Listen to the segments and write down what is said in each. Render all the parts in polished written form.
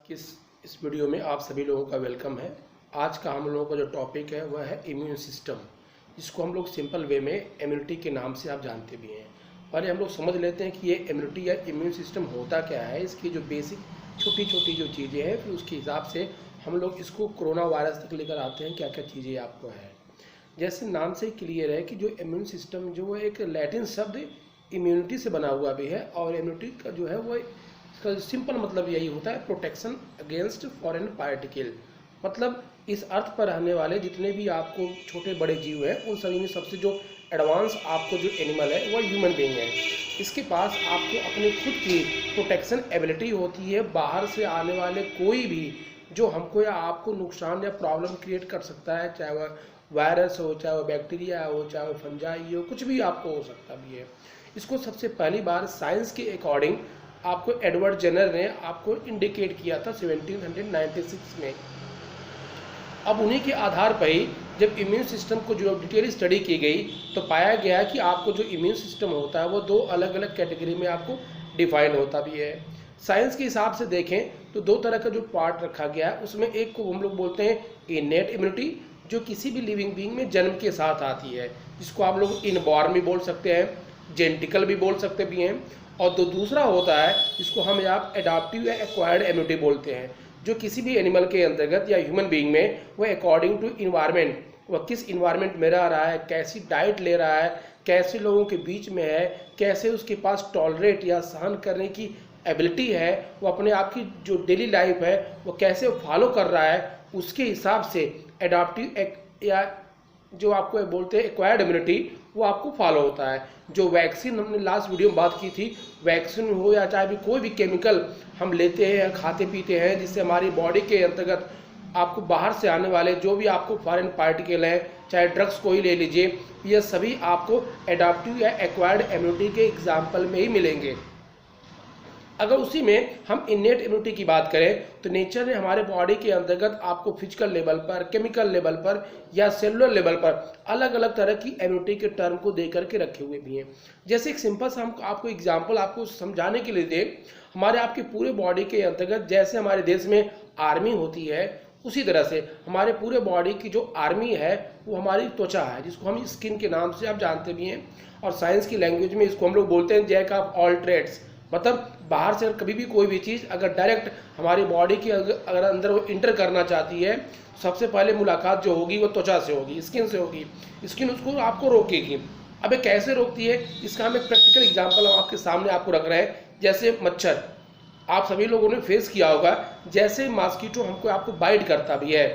कि इस वीडियो में आप सभी लोगों का वेलकम है। आज का हम लोगों का जो टॉपिक है वह है इम्यून सिस्टम, जिसको हम लोग सिंपल वे में इम्यूनिटी के नाम से आप जानते भी हैं। पहले हम लोग समझ लेते हैं कि ये इम्यूनिटी या इम्यून सिस्टम होता क्या है, इसकी जो बेसिक छोटी छोटी जो चीज़ें हैं, फिर उसके हिसाब से हम लोग इसको कोरोना वायरस तक लेकर आते हैं क्या क्या चीज़ें आपको है। जैसे नाम से क्लियर है कि जो इम्यून सिस्टम जो है एक लैटिन शब्द इम्यूनिटी से बना हुआ भी है, और इम्यूनिटी का जो है वो इसका सिंपल मतलब यही होता है प्रोटेक्शन अगेंस्ट फॉरेन पार्टिकल। मतलब इस अर्थ पर रहने वाले जितने भी आपको छोटे बड़े जीव हैं उन सभी में सबसे जो एडवांस आपको जो एनिमल है वह ह्यूमन बीइंग है। इसके पास आपको अपनी खुद की प्रोटेक्शन एबिलिटी होती है। बाहर से आने वाले कोई भी जो हमको या आपको नुकसान या प्रॉब्लम क्रिएट कर सकता है, चाहे वह वायरस हो, चाहे वह बैक्टीरिया हो, चाहे वह फंजाई हो, कुछ भी आपको हो सकता भी है। इसको सबसे पहली बार साइंस के अकॉर्डिंग आपको एडवर्ड जेनर ने आपको इंडिकेट किया था 1796 में। अब उन्हीं के आधार पर ही जब इम्यून सिस्टम को जो डिटेल स्टडी की गई तो पाया गया कि आपको जो इम्यून सिस्टम होता है वो दो अलग अलग कैटेगरी में आपको डिफाइन होता भी है। साइंस के हिसाब से देखें तो दो तरह का जो पार्ट रखा गया है, उसमें एक को हम लोग बोलते हैं इनेट इम्यूनिटी, जो किसी भी लिविंग बीइंग में जन्म के साथ आती है, जिसको आप लोग इनबॉर्न भी बोल सकते हैं, जेनेटिकल भी बोल सकते भी हैं। और दूसरा होता है जिसको हम आप एडाप्टिव या एक्वायर्ड इम्यूनिटी बोलते हैं, जो किसी भी एनिमल के अंतर्गत या ह्यूमन बीइंग में वह अकॉर्डिंग टू इन्वायरमेंट, वह किस इन्वायरमेंट में रह रहा है, कैसी डाइट ले रहा है, कैसे लोगों के बीच में है, कैसे उसके पास टॉलरेट या सहन करने की एबिलिटी है, वो अपने आप की जो डेली लाइफ है वो कैसे फॉलो कर रहा है, उसके हिसाब से एडाप्टिव या जो आपको बोलते हैं एक्वायर्ड इम्यूनिटी वो आपको फॉलो होता है। जो वैक्सीन हमने लास्ट वीडियो में बात की थी, वैक्सीन हो या चाहे भी कोई भी केमिकल हम लेते हैं या खाते पीते हैं जिससे हमारी बॉडी के अंतर्गत आपको बाहर से आने वाले जो भी आपको फॉरेन पार्टिकल हैं, चाहे ड्रग्स को ही ले लीजिए, ये सभी आपको एडाप्टिव या एक्वायर्ड इम्यूनिटी के एग्जाम्पल में ही मिलेंगे। अगर उसी में हम इनेट इम्यूनिटी की बात करें तो नेचर ने हमारे बॉडी के अंतर्गत आपको फिजिकल लेवल पर, केमिकल लेवल पर या सेलुलर लेवल पर अलग अलग तरह की इम्यूनिटी के टर्म को दे करके रखे हुए भी हैं। जैसे एक सिंपल सा हम आपको एग्जांपल आपको समझाने के लिए दें, हमारे आपके पूरे बॉडी के अंतर्गत जैसे हमारे देश में आर्मी होती है, उसी तरह से हमारे पूरे बॉडी की जो आर्मी है वो हमारी त्वचा है, जिसको हम स्किन के नाम से आप जानते भी हैं, और साइंस की लैंग्वेज में इसको हम लोग बोलते हैं जैक ऑफ ऑल ट्रेड्स। मतलब बाहर से कभी भी कोई भी चीज़ अगर डायरेक्ट हमारी बॉडी के अगर अंदर वो इंटर करना चाहती है, सबसे पहले मुलाकात जो होगी वो त्वचा से होगी, स्किन से होगी। स्किन उसको आपको रोकेगी। अब ये कैसे रोकती है, इसका हम एक प्रैक्टिकल एग्जांपल हम आपके सामने आपको रख रहे हैं। जैसे मच्छर, आप सभी लोगों ने फेस किया होगा, जैसे मॉस्किटो हमको आपको बाइट करता भी है।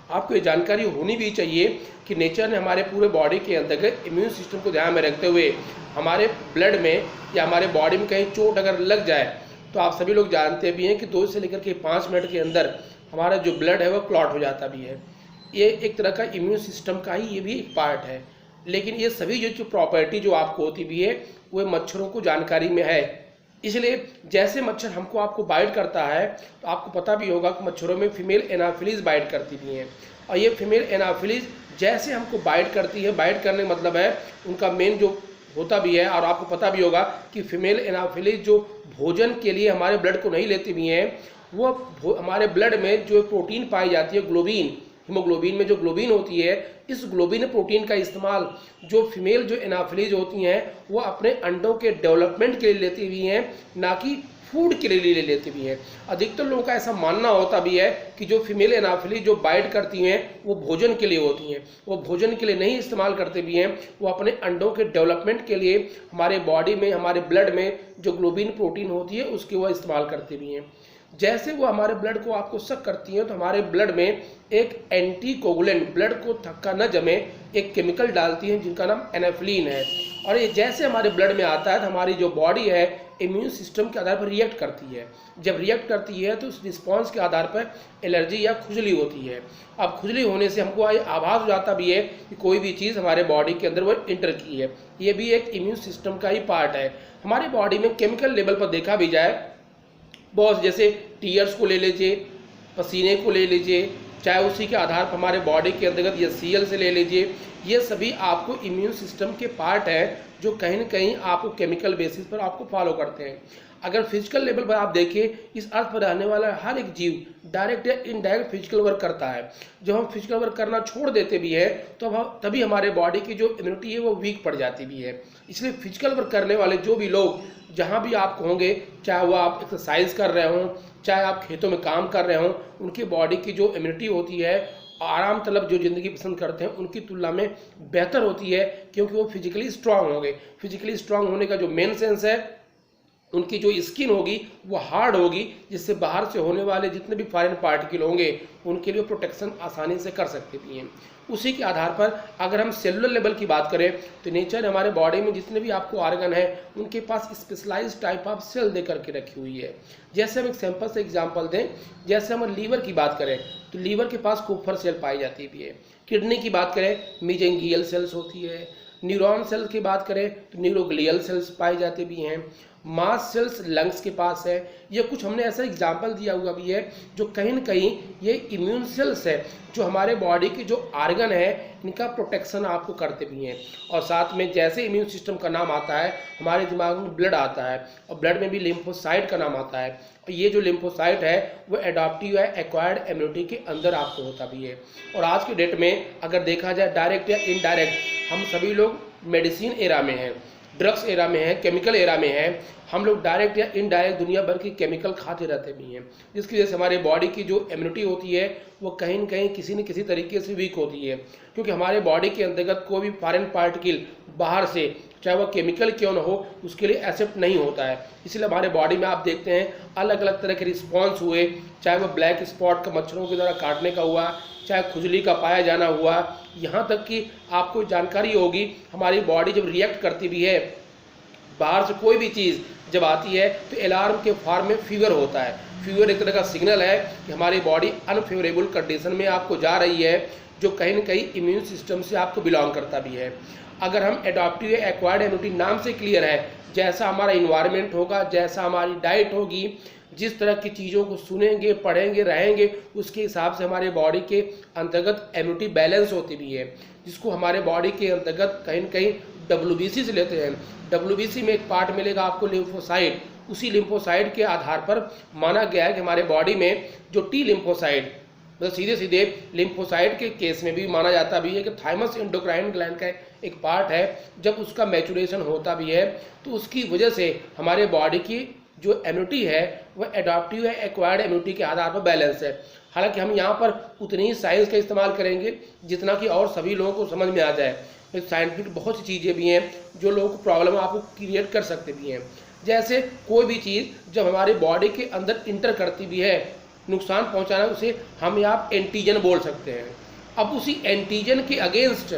आपको ये जानकारी होनी भी चाहिए कि नेचर ने हमारे पूरे बॉडी के अंतर्गत इम्यून सिस्टम को ध्यान में रखते हुए हमारे ब्लड में या हमारे बॉडी में कहीं चोट अगर लग जाए तो आप सभी लोग जानते भी हैं कि 2 से लेकर के 5 मिनट के अंदर हमारा जो ब्लड है वो क्लॉट हो जाता भी है। ये एक तरह का इम्यून सिस्टम का ही ये भी एक पार्ट है। लेकिन ये सभी जो प्रॉपर्टी जो आपको होती भी है वो मच्छरों को जानकारी में है। इसलिए जैसे मच्छर हमको आपको बाइट करता है तो आपको पता भी होगा कि मच्छरों में फीमेल एनाफिलीज बाइट करती भी हैं, और ये फीमेल एनाफिलीज जैसे हमको बाइट करती है, बाइट करने का मतलब है उनका मेन जो होता भी है, और आपको पता भी होगा कि फीमेल एनाफिलीज जो भोजन के लिए हमारे ब्लड को नहीं लेती भी हैं, वो हमारे ब्लड में जो प्रोटीन पाई जाती है ग्लोबिन, हीमोग्लोबिन में जो ग्लोबिन होती है, इस ग्लोबिन प्रोटीन का इस्तेमाल जो फीमेल जो एनाफिलीज होती हैं वो अपने अंडों के डेवलपमेंट के लिए लेती हुई हैं, ना कि फूड के लिए ले लेती भी हैं। अधिकतर लोगों का ऐसा मानना होता भी है कि जो फीमेल एनाफिलीज जो बाइट करती हैं वो भोजन के लिए होती हैं, वो भोजन के लिए नहीं इस्तेमाल करते भी हैं, वो अपने अंडों के डेवलपमेंट के लिए हमारे बॉडी में, हमारे ब्लड में जो ग्लोबिन प्रोटीन होती है उसके वो इस्तेमाल करते भी हैं। जैसे वो हमारे ब्लड को आपको सक करती हैं तो हमारे ब्लड में एक एंटीकोगुलेंट, ब्लड को थक्का न जमे, एक केमिकल डालती हैं जिनका नाम एनाफ्लिन है, और ये जैसे हमारे ब्लड में आता है तो हमारी जो बॉडी है इम्यून सिस्टम के आधार पर रिएक्ट करती है। जब रिएक्ट करती है तो उस रिस्पॉन्स के आधार पर एलर्जी या खुजली होती है। अब खुजली होने से हमको आभास हो जाता भी है कि कोई भी चीज़ हमारे बॉडी के अंदर वो इंटर की है। ये भी एक इम्यून सिस्टम का ही पार्ट है। हमारी बॉडी में केमिकल लेवल पर देखा भी जाए बहुत, जैसे टीयर्स को ले लीजिए, पसीने को ले लीजिए, चाहे उसी के आधार पर हमारे बॉडी के अंतर्गत या सीएल से ले लीजिए, ये सभी आपको इम्यून सिस्टम के पार्ट है जो कहीं ना कहीं आपको केमिकल बेसिस पर आपको फॉलो करते हैं। अगर फिजिकल लेवल पर आप देखें, इस अर्थ पर रहने वाला हर एक जीव डायरेक्ट या इनडायरेक्ट फिजिकल वर्क करता है। जब हम फिजिकल वर्क करना छोड़ देते भी है तो तभी हमारे बॉडी की जो इम्यूनिटी है वो वीक पड़ जाती भी है। इसलिए फिजिकल वर्क करने वाले जो भी लोग जहाँ भी आप होंगे, चाहे वो आप एक्सरसाइज कर रहे हों, चाहे आप खेतों में काम कर रहे हों, उनकी बॉडी की जो इम्यूनिटी होती है आराम तलब जो ज़िंदगी पसंद करते हैं उनकी तुलना में बेहतर होती है, क्योंकि वो फिजिकली स्ट्रांग होंगे। फिजिकली स्ट्रांग होने का जो मेन सेंस है, उनकी जो स्किन होगी वो हार्ड होगी, जिससे बाहर से होने वाले जितने भी फॉरेन पार्टिकल होंगे उनके लिए प्रोटेक्शन आसानी से कर सकते भी हैं। उसी के आधार पर अगर हम सेलुलर लेवल की बात करें तो नेचर हमारे बॉडी में जितने भी आपको ऑर्गन है उनके पास स्पेशलाइज्ड टाइप ऑफ सेल दे करके रखी हुई है। जैसे हम एक सिंपल से एग्जांपल दें, जैसे हम लीवर की बात करें तो लीवर के पास कुप्फर सेल पाई जाती भी है। किडनी की बात करें मेसेंजियल सेल्स होती है। न्यूरॉन सेल्स की बात करें तो न्यूरोग्लियल सेल्स पाए जाते भी हैं। मास सेल्स लंग्स के पास है। ये कुछ हमने ऐसा एग्जाम्पल दिया हुआ भी है जो कहीं न कहीं ये इम्यून सेल्स है जो हमारे बॉडी की जो ऑर्गन है इनका प्रोटेक्शन आपको करते भी हैं। और साथ में जैसे इम्यून सिस्टम का नाम आता है हमारे दिमाग में ब्लड आता है, और ब्लड में भी लिम्फोसाइट का नाम आता है। और ये जो लिम्फोसाइट है वो एडॉप्टिव है, एक्वायर्ड इम्यूनिटी के अंदर आपको होता भी है। और आज के डेट में अगर देखा जाए डायरेक्ट या इनडायरेक्ट, हम सभी लोग मेडिसिन एरा में हैं, ड्रग्स एरा में है, केमिकल एरा में है। हम लोग डायरेक्ट या इनडायरेक्ट दुनिया भर की केमिकल खाते रहते भी हैं, जिसकी वजह से हमारे बॉडी की जो इम्यूनिटी होती है वो कहीं न कहीं किसी न किसी तरीके से वीक होती है, क्योंकि हमारे बॉडी के अंतर्गत कोई भी फॉरेन पार्टिकल बाहर से चाहे वह केमिकल क्यों न हो उसके लिए एक्सेप्ट नहीं होता है। इसलिए हमारे बॉडी में आप देखते हैं अलग अलग तरह के रिस्पॉन्स हुए, चाहे वह ब्लैक स्पॉट का मच्छरों के द्वारा काटने का हुआ, चाहे खुजली का पाया जाना हुआ, यहाँ तक कि आपको जानकारी होगी हमारी बॉडी जब रिएक्ट करती भी है, बाहर से कोई भी चीज़ जब आती है तो अलार्म के फॉर्म में फीवर होता है। फीवर एक तरह का सिग्नल है कि हमारी बॉडी अनफेवरेबल कंडीशन में आपको जा रही है, जो कहीं न कहीं इम्यून सिस्टम से आपको बिलोंग करता भी है। अगर हम एडॉप्टिव या एक्वायर्ड इम्यूनिटी नाम से क्लियर है, जैसा हमारा इन्वायरमेंट होगा, जैसा हमारी डाइट होगी, जिस तरह की चीज़ों को सुनेंगे, पढ़ेंगे, रहेंगे, उसके हिसाब से हमारे बॉडी के अंतर्गत इम्यूनिटी बैलेंस होती भी है, जिसको हमारे बॉडी के अंतर्गत कहीं न कहीं WBC से लेते हैं। WBC में एक पार्ट मिलेगा आपको लिम्फोसाइट। उसी लिम्फोसाइट के आधार पर माना गया है कि हमारे बॉडी में जो टी लिम्फोसाइट, मतलब सीधे सीधे लिम्फोसाइट के केस में भी माना जाता भी है कि थाइमस एंडोक्राइन ग्लैंड का एक पार्ट है, जब उसका मैचुरेशन होता भी है तो उसकी वजह से हमारे बॉडी की जो इम्यूनिटी है वह एडॉप्टिव या एक्वायर्ड इम्यूनिटी के आधार पर बैलेंस है। हालांकि हम यहाँ पर उतनी ही साइंस का इस्तेमाल करेंगे जितना कि और सभी लोगों को समझ में आ जाए। साइंटिफिक बहुत सी चीज़ें भी हैं जो लोगों को प्रॉब्लम आपको क्रिएट कर सकते भी हैं। जैसे कोई भी चीज़ जब हमारी बॉडी के अंदर इंटर करती भी है, नुकसान पहुंचाना, उसे हम यहाँ एंटीजन बोल सकते हैं। अब उसी एंटीजन के अगेंस्ट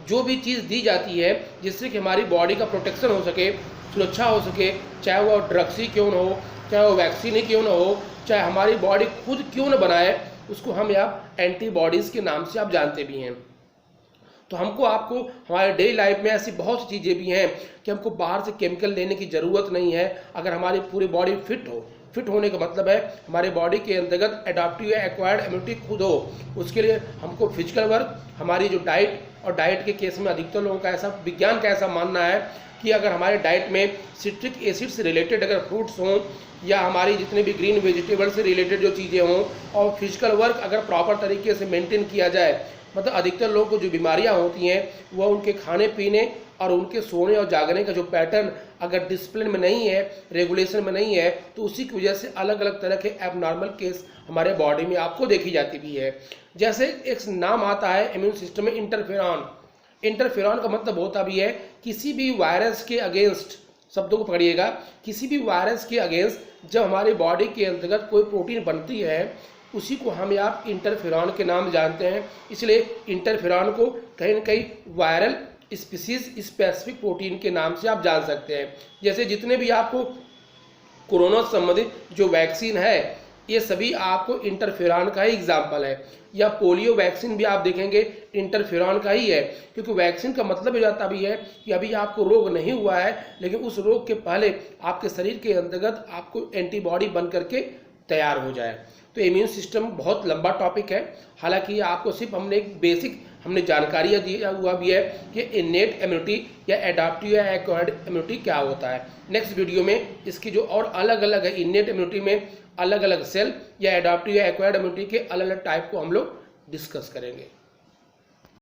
जो भी चीज़ दी जाती है जिससे कि हमारी बॉडी का प्रोटेक्शन हो सके, सुरक्षा हो सके, चाहे वो ड्रग्स ही क्यों न हो, चाहे वो वैक्सीन ही क्यों न हो, चाहे हमारी बॉडी खुद क्यों न बनाए, उसको हम यहाँ एंटीबॉडीज़ के नाम से आप जानते भी हैं। तो हमको आपको हमारे डेली लाइफ में ऐसी बहुत सी चीज़ें भी हैं कि हमको बाहर से केमिकल लेने की ज़रूरत नहीं है। अगर हमारी पूरी बॉडी फिट हो, फिट होने का मतलब है हमारे बॉडी के अंतर्गत एडॉप्टिव या एक्वायर्ड इम्यूनिटी खुद हो, उसके लिए हमको फिजिकल वर्क, हमारी जो डाइट, और डाइट के केस में अधिकतर लोगों का ऐसा, विज्ञान का ऐसा मानना है कि अगर हमारे डाइट में सिट्रिक एसिड से रिलेटेड अगर फ्रूट्स हों या हमारी जितने भी ग्रीन वेजिटेबल से रिलेटेड जो चीज़ें हों, और फिजिकल वर्क अगर प्रॉपर तरीके से मेंटेन किया जाए, मतलब अधिकतर लोगों को जो बीमारियां होती हैं वह उनके खाने पीने और उनके सोने और जागने का जो पैटर्न अगर डिसिप्लिन में नहीं है, रेगुलेशन में नहीं है, तो उसी की वजह से अलग अलग तरह के एबनॉर्मल केस हमारे बॉडी में आपको देखी जाती भी है। जैसे एक नाम आता है इम्यून सिस्टम में इंटरफेरॉन। इंटरफेरॉन का मतलब होता भी है किसी भी वायरस के अगेंस्ट, शब्दों को पकड़िएगा, किसी भी वायरस के अगेंस्ट जब हमारी बॉडी के अंतर्गत कोई प्रोटीन बनती है उसी को हम आप इंटरफेरॉन के नाम जानते हैं। इसलिए इंटरफेरॉन को कहीं न कहीं वायरल स्पीसीज स्पेसिफिक प्रोटीन के नाम से आप जान सकते हैं। जैसे जितने भी आपको कोरोना संबंधित जो वैक्सीन है ये सभी आपको इंटरफेरॉन का ही एग्जाम्पल है, या पोलियो वैक्सीन भी आप देखेंगे इंटरफेरॉन का ही है, क्योंकि वैक्सीन का मतलब हो जाता भी है कि अभी आपको रोग नहीं हुआ है लेकिन उस रोग के पहले आपके शरीर के अंतर्गत आपको एंटीबॉडी बन करके तैयार हो जाए। तो इम्यून सिस्टम बहुत लंबा टॉपिक है, हालांकि आपको सिर्फ हमने एक बेसिक जानकारियाँ दिया हुआ भी है कि इनेट इम्यूनिटी या एडाप्टिव या एक्वायर्ड इम्यूनिटी क्या होता है। नेक्स्ट वीडियो में इसकी जो और अलग अलग है, इनेट इम्यूनिटी में अलग अलग सेल या एडाप्टिव या एक्वायर्ड इम्यूनिटी के अलग अलग टाइप को हम लोग डिस्कस करेंगे।